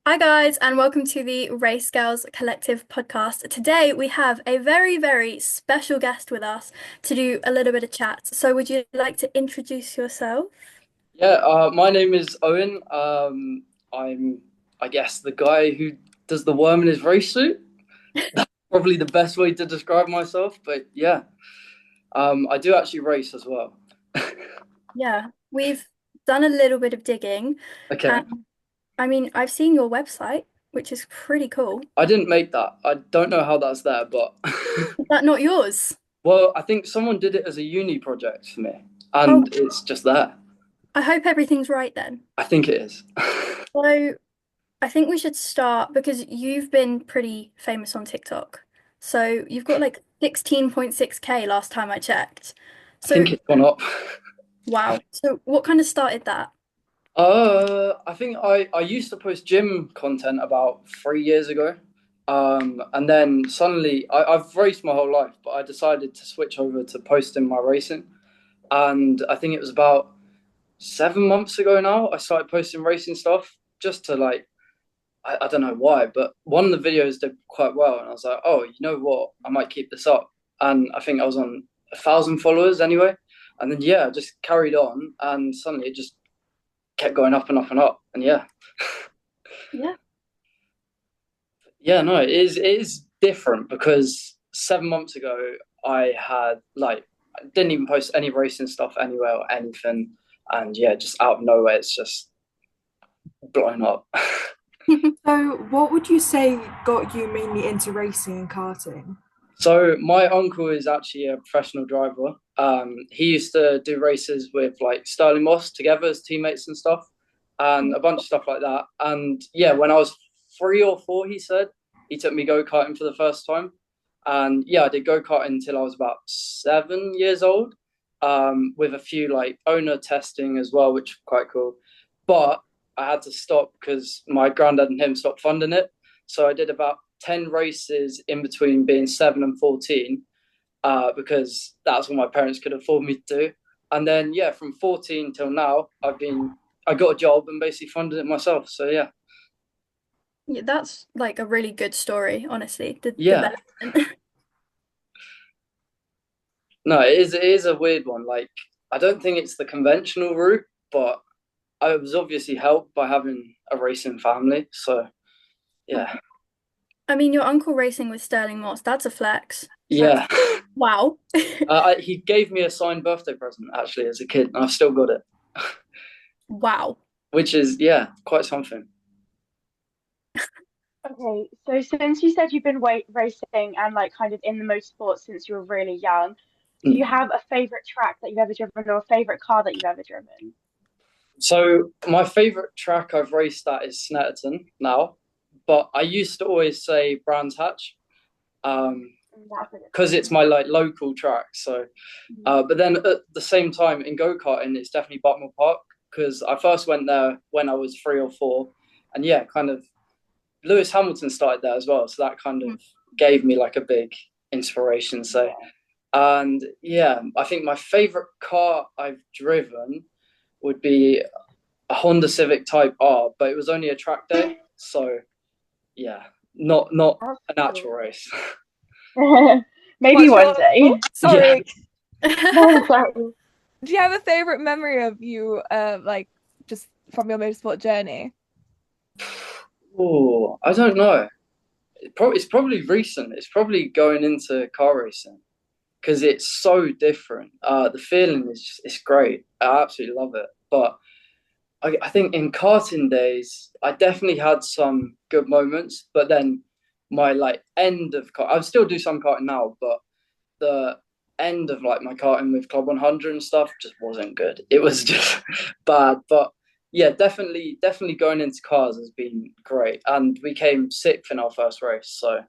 Hi, guys, and welcome to the Race Girls Collective podcast. Today, we have a very, very special guest with us to do a little bit of chat. So, would you like to introduce yourself? My name is Owen. I'm, I guess, the guy who does the worm in his race suit. Probably the best way to describe myself. But yeah, I do actually race as well. Yeah, we've done a little bit of digging, Okay, and I've seen your website, which is pretty cool. I didn't make that. I don't know how that's there, but Is that not yours? well, I think someone did it as a uni project for me, Oh, and it's just there. I hope everything's right then. I think it is. So, I think we should start because you've been pretty famous on TikTok. So, you've got like 16.6K last time I checked. I think So, it's gone up. wow. So what kind of started that? I think I used to post gym content about 3 years ago. And then suddenly I've raced my whole life, but I decided to switch over to posting my racing. And I think it was about 7 months ago now, I started posting racing stuff just to like, I don't know why, but one of the videos did quite well. And I was like, oh, you know what? I might keep this up. And I think I was on 1,000 followers anyway. And then, yeah, just carried on. And suddenly it just kept going up and up and up. And yeah, Yeah. yeah, no, it is different because 7 months ago I had like I didn't even post any racing stuff anywhere or anything, and yeah, just out of nowhere it's just blown up. So, what would you say got you mainly into racing and karting? So my uncle is actually a professional driver. He used to do races with like Sterling Moss together as teammates and stuff, and a bunch of stuff like that. And yeah, when I was 3 or 4, he said he took me go karting for the first time, and yeah, I did go karting until I was about 7 years old, with a few like owner testing as well, which was quite cool. But I had to stop because my granddad and him stopped funding it. So I did about 10 races in between being 7 and 14, because that's what my parents could afford me to do. And then, yeah, from 14 till now, I got a job and basically funded it myself. So, yeah. Yeah, that's like a really good story, honestly. The Yeah. development. No, it is a weird one. Like, I don't think it's the conventional route, but I was obviously helped by having a racing family. So, yeah. Your uncle racing with Sterling Moss, that's a flex. That's Yeah. wow. He gave me a signed birthday present actually as a kid, and I've still got it, Wow. which is, yeah, quite something. Okay, so since you said you've been racing and like kind of in the motorsport since you were really young, do you Mm. have a favorite track that you've ever driven or a favorite car that you've ever driven? So my favorite track I've raced at is Snetterton now, but I used to always say Brands Hatch, um, That's a good because it's one. my like local track. So, Mhm. but then at the same time in go karting, it's definitely Bucknell Park because I first went there when I was 3 or 4, and yeah, kind of Lewis Hamilton started there as well, so that kind of Mm. gave me like a big inspiration. So, Yeah. and yeah, I think my favorite car I've driven would be a Honda Civic Type R, but it was only a track day, so yeah, not That's an actual cool. race. Maybe What's one your, oh, day. Yeah. sorry, No, sorry. do you have a favorite memory of you, like just from your motorsport journey? Oh, I don't know. It's probably recent. It's probably going into car racing because it's so different. The feeling is just, it's great. I absolutely love it. But I think in karting days, I definitely had some good moments. But then my like end of car, I still do some karting now, but the end of like my karting with Club 100 and stuff just wasn't good. It was just bad. But yeah, definitely going into cars has been great. And we came sixth in our first race. So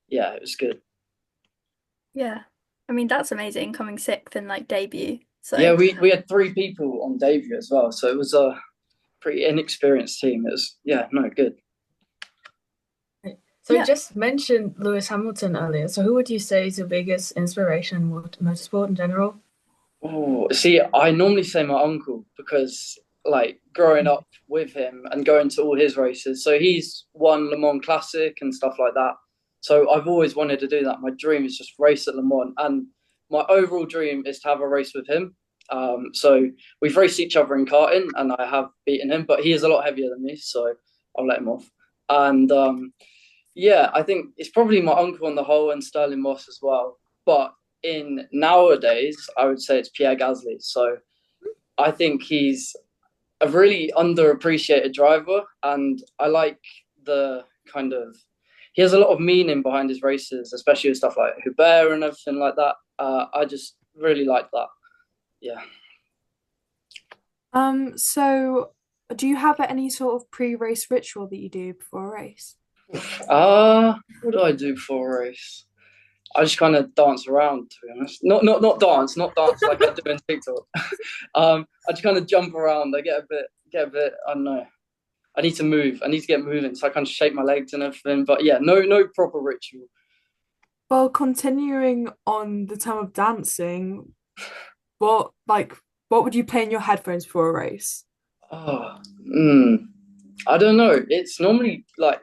yeah, it was good. Yeah. That's amazing coming sixth in like debut. Yeah, So we had 3 people on debut as well. So it was a pretty inexperienced team. It was, yeah, no, good. So you yeah. just mentioned Lewis Hamilton earlier. So who would you say is your biggest inspiration in motorsport in general? Oh, see, I normally say my uncle because like growing up with him and going to all his races. So he's won Le Mans Classic and stuff like that. So I've always wanted to do that. My dream is just race at Le Mans, and my overall dream is to have a race with him. So we've raced each other in karting, and I have beaten him, but he is a lot heavier than me, so I'll let him off. And yeah, I think it's probably my uncle on the whole and Sterling Moss as well. But in nowadays, I would say it's Pierre Gasly. So I think he's a really underappreciated driver, and I like the kind of he has a lot of meaning behind his races, especially with stuff like Hubert and everything like that. I just really like that. Yeah. So do you have any sort of pre-race ritual that you do before a race? What do I do before a race? I just kind of dance around, to be honest. Not dance, not dance like I do in TikTok. I just kind of jump around. I get a bit. I don't know. I need to move. I need to get moving, so I kind of shake my legs and everything. But yeah, no proper ritual. Well, continuing on the time of dancing, what what would you play in your headphones for a race? Oh, I don't know. It's normally like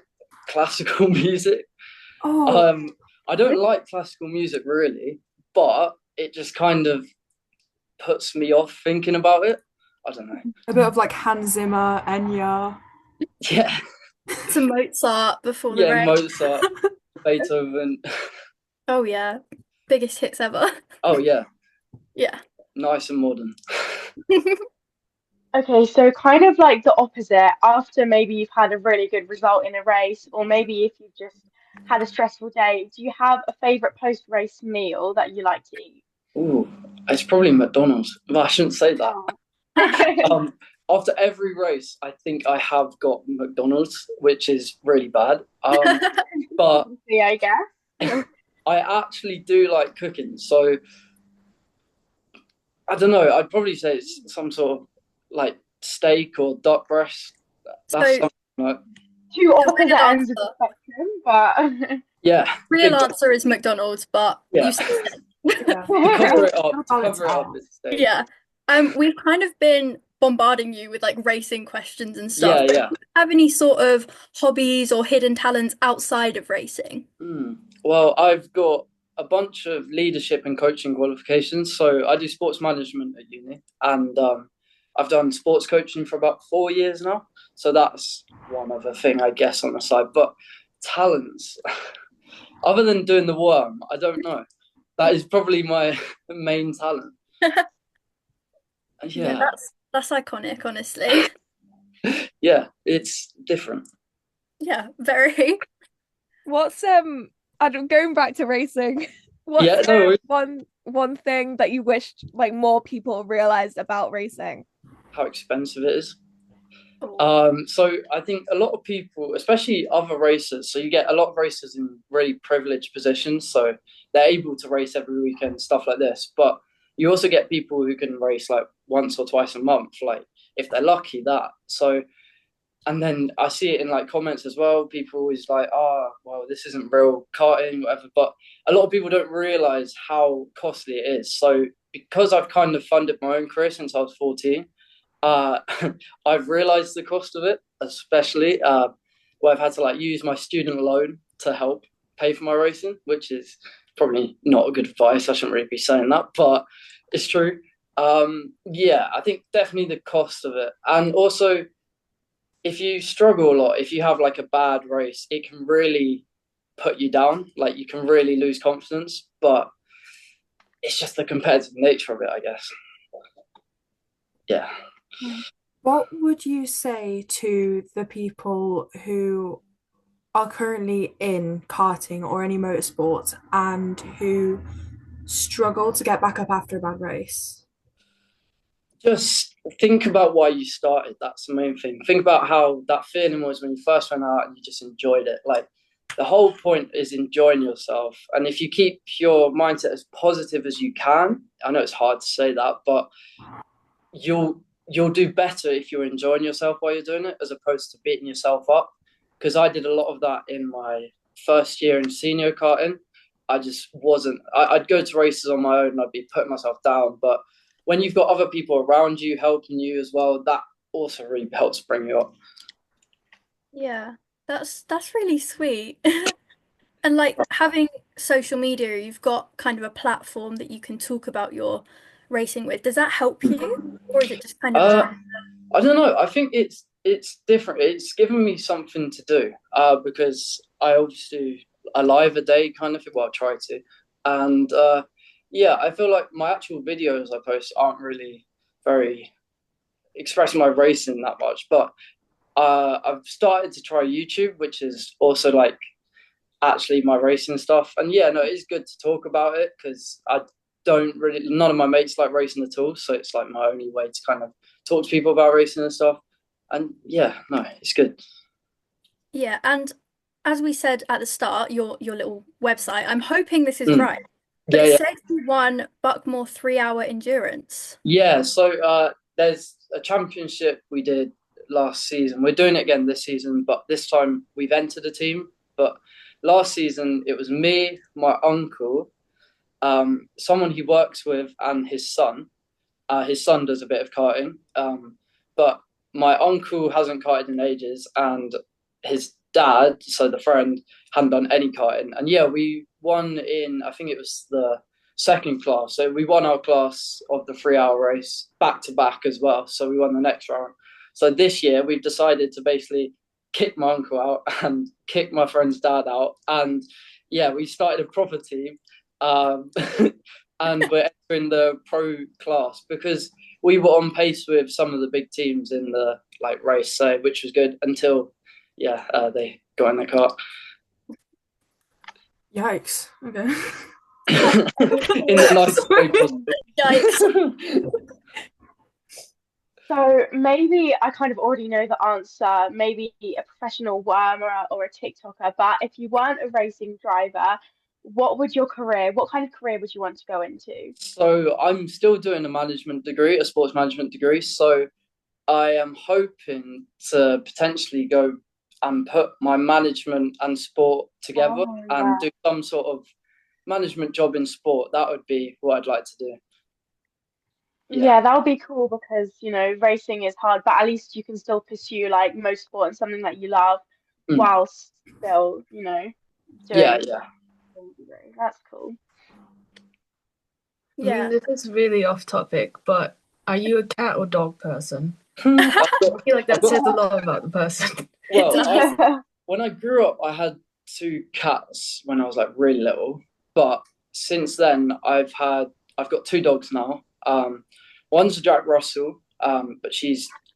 classical music. Oh, I don't like classical music really, but it just kind of puts me off thinking about it. I don't know. a bit of like Hans Zimmer, Enya. Yeah, To Mozart before the yeah, race. Mozart, Beethoven. Oh yeah, biggest hits ever. Oh yeah, Yeah. nice and modern. Okay, so kind of like the opposite. After maybe you've had a really good result in a race, or maybe if you've just had a stressful day, do you have a favorite post-race meal that you like to eat? Ooh, it's probably McDonald's, but I shouldn't say that. Oh. Um, After every race, I think I have got McDonald's, which is really bad. But Yeah, I guess. I actually do like cooking, so I don't know. I'd probably say it's some sort of like steak or duck breast. That's So something like, Two the real opposite ends of the answer, spectrum, but yeah, real big duck, answer is McDonald's, but yeah. you said steak. Yeah. To cover it up, Gotta to balance cover it it up, out. it's steak. Yeah. We've kind of been bombarding you with like racing questions and stuff, Yeah, but do yeah. you have any sort of hobbies or hidden talents outside of racing? Well, I've got a bunch of leadership and coaching qualifications. So I do sports management at uni, and I've done sports coaching for about 4 years now. So that's one other thing, I guess, on the side. But talents, other than doing the worm, I don't know. That is probably my main talent. Yeah, Yeah, that's iconic, honestly. yeah, it's different. Yeah, very. What's I don't going back to racing. Yeah, What's no worries. one thing that you wished like more people realized about racing? How expensive it is. Oh. So I think a lot of people, especially other racers, so you get a lot of racers in really privileged positions, so they're able to race every weekend, stuff like this. But you also get people who can race like once or twice a month, like if they're lucky that. So, and then I see it in like comments as well. People always like, oh, well, this isn't real karting, whatever. But a lot of people don't realize how costly it is. So because I've kind of funded my own career since I was 14, uh, I've realized the cost of it, especially where I've had to like use my student loan to help pay for my racing, which is probably not a good advice. I shouldn't really be saying that, but it's true. Yeah, I think definitely the cost of it, and also if you struggle a lot, if you have like a bad race, it can really put you down. Like you can really lose confidence, but it's just the competitive nature of it, I guess. Yeah. What would you say to the people who are currently in karting or any motorsport and who struggle to get back up after a bad race? Just think about why you started. That's the main thing. Think about how that feeling was when you first went out and you just enjoyed it. Like the whole point is enjoying yourself. And if you keep your mindset as positive as you can, I know it's hard to say that, but you'll do better if you're enjoying yourself while you're doing it, as opposed to beating yourself up. Because I did a lot of that in my first year in senior karting. I just wasn't. I'd go to races on my own and I'd be putting myself down. But when you've got other people around you helping you as well, that also really helps bring you up. Yeah, that's really sweet. And like having social media, you've got kind of a platform that you can talk about your racing with. Does that help you, or is it just kind of Uh, a I don't know. I think it's different. It's given me something to do. Because I always do a live a day kind of thing. Well, I try to, and yeah, I feel like my actual videos I post aren't really very expressing my racing that much. But I've started to try YouTube, which is also like actually my racing stuff. And yeah, no, it's good to talk about it because I don't really, none of my mates like racing at all. So it's like my only way to kind of talk to people about racing and stuff. And yeah, no, it's good. yeah? And as we said at the start, your little website, I'm hoping this is Mm. right, but Yeah, it yeah. says you won Buckmore 3 hour endurance. Yeah, so there's a championship we did last season. We're doing it again this season, but this time we've entered a team. But last season it was me, my uncle, someone he works with, and his son. His son does a bit of karting, but my uncle hasn't karted in ages, and his dad, so the friend, hadn't done any karting. And yeah, we won in, I think it was the second class. So we won our class of the 3 hour race back to back as well. So we won the next round. So this year we've decided to basically kick my uncle out and kick my friend's dad out. And yeah, we started a proper team. Um, and we're entering the pro class because we were on pace with some of the big teams in the like race, so which was good until they got in the car. Yikes. Okay. In the nicest way possible. Yikes. So maybe I kind of already know the answer, maybe a professional wormer or a TikToker, but if you weren't a racing driver, what kind of career would you want to go into? So I'm still doing a management degree, a sports management degree. So I am hoping to potentially go and put my management and sport together Oh, and yeah. do some sort of management job in sport. That would be what I'd like to do. Yeah. Yeah, that would be cool because, racing is hard, but at least you can still pursue like motorsport and something that you love Mm. whilst still, Yeah, doing yeah. the degree. That's cool. I mean, Yeah. this is really off topic, but are you a cat or dog person? I've I got, feel like I've that got, says a lot about the person. well, when I grew up, I had two cats when I was like really little, but since then I've got two dogs now. One's a Jack Russell, but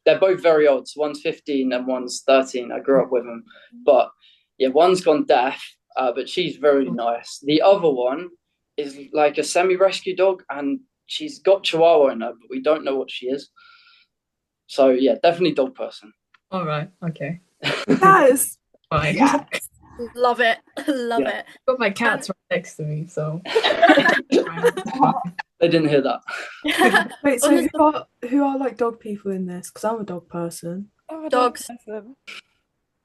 they're both very old. So one's 15 and one's 13. I grew up with them, but yeah, one's gone deaf, but she's very nice. The other one is like a semi-rescue dog, and she's got Chihuahua in her, but we don't know what she is. So yeah, definitely dog person. All right, okay, Yes. fine. Yeah. Love it. Love Yeah. it. Got my cats right next to me, so They didn't hear that. Wait, On so the who are like dog people in this? Because I'm a dog person. I'm a dog Dogs. person.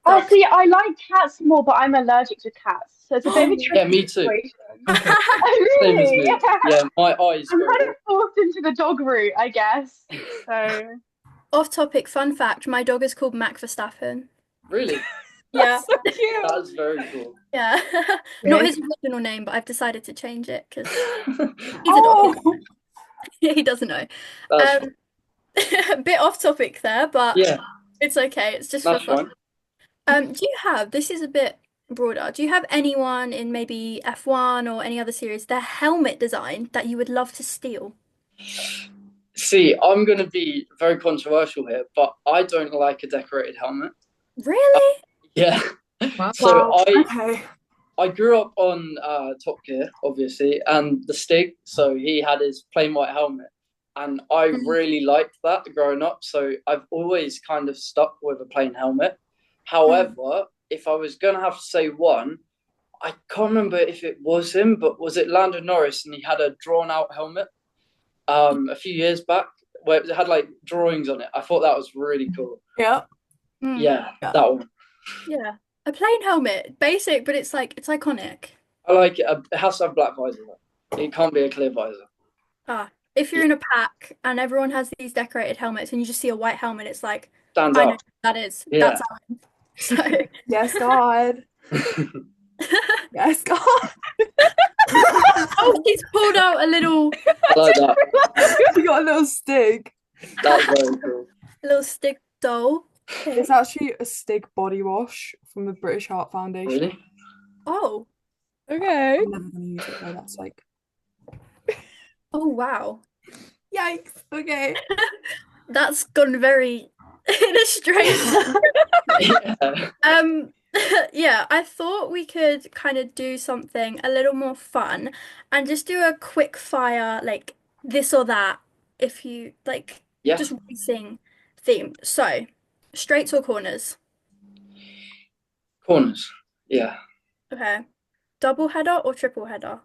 Oh, Dogs. see, I like cats more, but I'm allergic to cats, so it's a bit of a Yeah, tricky me too. situation. okay. Oh, Same as really? me. Yeah, my eyes I'm go. kind of forced into the dog route, I guess. So, Off topic, fun fact, my dog is called Mac Verstappen. Really? Yeah. So cute. That is very cool. Yeah. Not his original name, but I've decided to change it because he's a dog. Oh, He doesn't know. That's A bit off topic there, but yeah, it's okay. It's just for that's fun. fine. This is a bit broader. Do you have anyone in maybe F1 or any other series, their helmet design that you would love to steal? See, I'm going to be very controversial here, but I don't like a decorated helmet. Really? Yeah. Wow. So okay. I grew up on Top Gear, obviously, and the Stig. So he had his plain white helmet, and I really liked that growing up. So I've always kind of stuck with a plain helmet. However, if I was going to have to say one, I can't remember if it was him, but was it Lando Norris? And he had a drawn out helmet a few years back where it had like drawings on it. I thought that was really cool. Yeah. Yeah, Yeah. that one. Yeah. A plain helmet, basic, but it's iconic. I like it. It has to have black visor. It can't be a clear visor. Ah, if you're Yeah, in a pack and everyone has these decorated helmets and you just see a white helmet, it's like, stands I know out. who that is. Yeah. That's Owen. So Yes, God. Yes, God. oh, he's pulled out a little I like that. You got a little stick. That's very cool. stick doll. Okay. It's actually a stick body wash from the British Heart Foundation. Really? Oh, Okay. I'm never gonna use it though. That's like, oh wow. yikes. Okay. That's gone very in a strange. Yeah. Um, yeah, I thought we could kind of do something a little more fun and just do a quick fire, like this or that, if you like, Yeah. just racing theme. So, straights or corners? Corners. Yeah. Okay. Double header or triple header?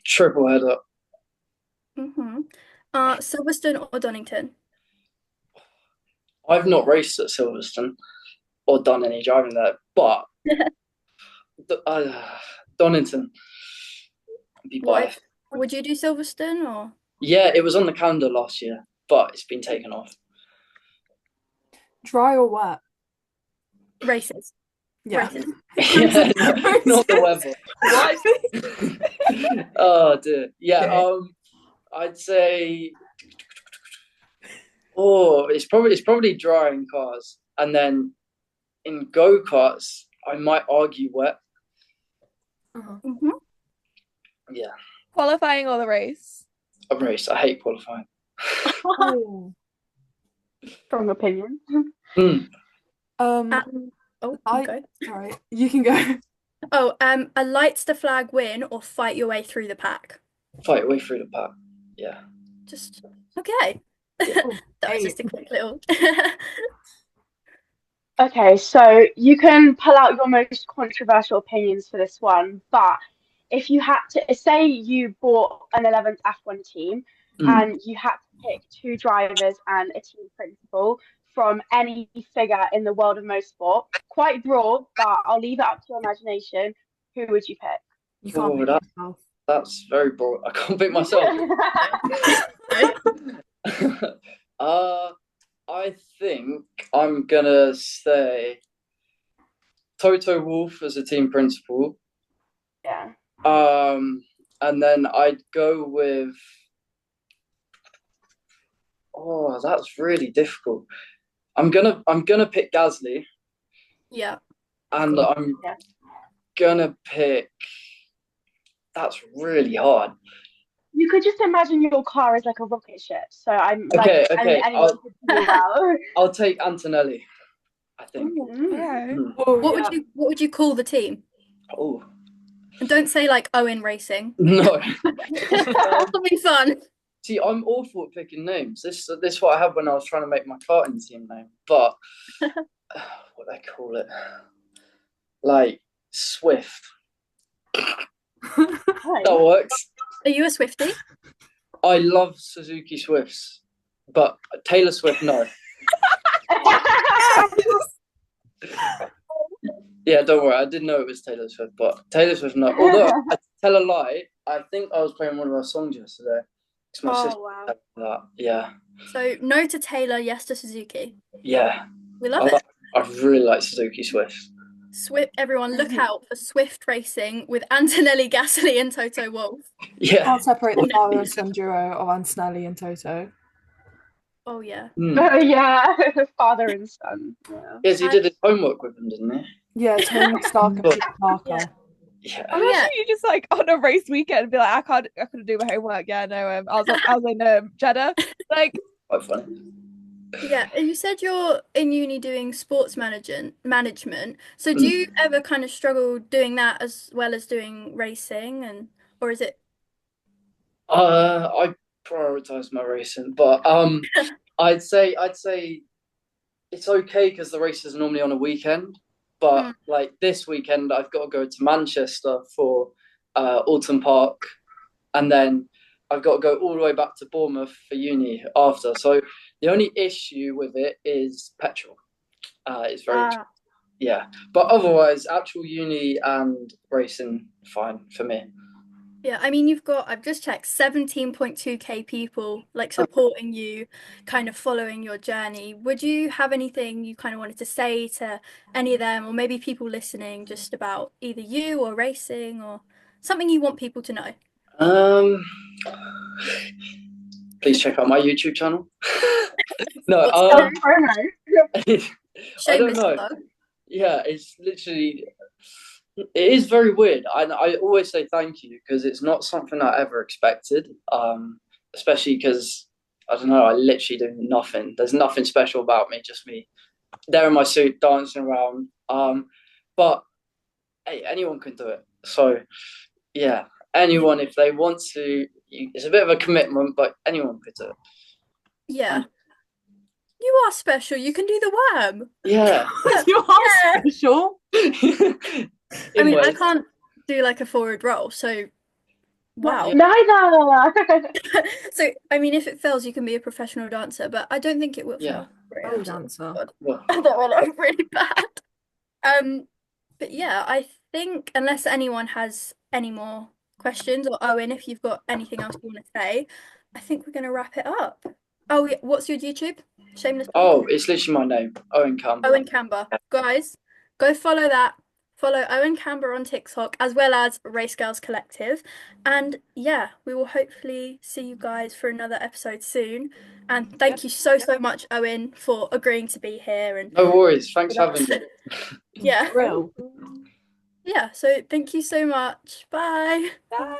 Triple header. Mm-hmm. Silverstone or Donington? I've not raced at Silverstone or done any driving there, but uh, Donington would be What if, biased. would you do Silverstone or Yeah, it was on the calendar last year, but it's been taken off. Dry or wet? races? Yeah. Races. Yeah, not the weather. What? Oh dear. Yeah, Okay. I'd say it's probably dry in cars. And then in go-karts, I might argue wet. Mm-hmm. Yeah. Qualifying or the race? A race. I hate qualifying. Oh. Strong opinion. Mm. Oh, I go. sorry. You can go. Oh, a lights the flag win or fight your way through the pack. Fight your way through the pack. Yeah. Just okay. Yeah. That was Eight. just a quick little. Okay, so you can pull out your most controversial opinions for this one, but if you had to say you bought an 11th F1 team Mm. and you had to pick two drivers and a team principal from any figure in the world of motorsport, quite broad, but I'll leave it up to your imagination. Who would you pick? You can't Oh, pick yourself. that's very broad. I can't pick myself. I think I'm gonna say Toto Wolff as a team principal. Yeah. And then I'd go with. Oh, that's really difficult. I'm gonna pick Gasly, Yeah. and Cool. I'm Yeah. gonna pick. That's really hard. You could just imagine your car as like a rocket ship. So I'm Okay, like okay. anyone could do well. I'll take Antonelli, I think. Okay. Mm. Oh, What yeah. what would you call the team? Oh And don't say like Owen Racing. no. Something fun. See, I'm awful at picking names. This is what I had when I was trying to make my karting team name. But what do they call it? Like Swift. That works. Are you a Swiftie? I love Suzuki Swifts, but Taylor Swift, no. Yeah, don't worry. I didn't know it was Taylor Swift, but Taylor Swift, no. Although I tell a lie, I think I was playing one of her songs yesterday. It's my sister. wow. That. Yeah, So no to Taylor, yes to Suzuki. yeah. We love it. I really like Suzuki Swift. Swift, everyone look out for Swift Racing with Antonelli, Gasly, and Toto Wolff. Yeah. Can't separate the father and son duo of Antonelli and Toto. Oh yeah. Oh yeah, father and son. Yeah. Yes, he did his homework with him, didn't he? Yeah, Tony Stark and Peter Parker. Yeah. Oh Imagine yeah. you just like on a race weekend and be like, I couldn't do my homework. Yeah, no, I was in Jeddah. Like, Quite funny. Yeah, and you said you're in uni doing sports management. So do you ever kind of struggle doing that as well as doing racing or is it I prioritize my racing, but I'd say it's okay because the race is normally on a weekend. But like this weekend, I've got to go to Manchester for Alton Park, and then I've got to go all the way back to Bournemouth for uni after. So the only issue with it is petrol. It's very yeah, but otherwise, actual uni and racing fine for me. Yeah, I mean, I've just checked 17.2K people like supporting you, kind of following your journey. Would you have anything you kind of wanted to say to any of them, or maybe people listening, just about either you or racing or something you want people to know? Um, please check out my YouTube channel. No, What's Self promo. I don't shameless know. plug? Yeah, it's literally, it is very weird. I always say thank you because it's not something I ever expected. Especially because I don't know, I literally do nothing. There's nothing special about me, just me there in my suit dancing around. But hey, anyone can do it. So yeah, anyone if they want to. It's a bit of a commitment, but anyone could do it. Yeah, And you are special. You can do the worm. yeah, You are Yeah. special. I in mean, I ways. can't do like a forward roll, so What? Yeah, wow. Neither. So, I mean, if it fails, you can be a professional dancer, but I don't think it will yeah. fail. Right, Belly actually. dancer. God, Well, that will look really bad. Um, but yeah, I think unless anyone has any more questions, or Owen, if you've got anything else you want to say, I think we're gonna wrap it up. Oh, yeah, what's your YouTube? Shameless plug. oh, it's literally my name, Owen Camber. Owen Camber. Guys, go follow that. Follow Owen Camber on TikTok as well as Race Girls Collective. And yeah, we will hopefully see you guys for another episode soon. And thank you so, so much, Owen, for agreeing to be here and No worries. Thanks with for having us. me. Yeah. Real. Yeah. So thank you so much. Bye. Bye.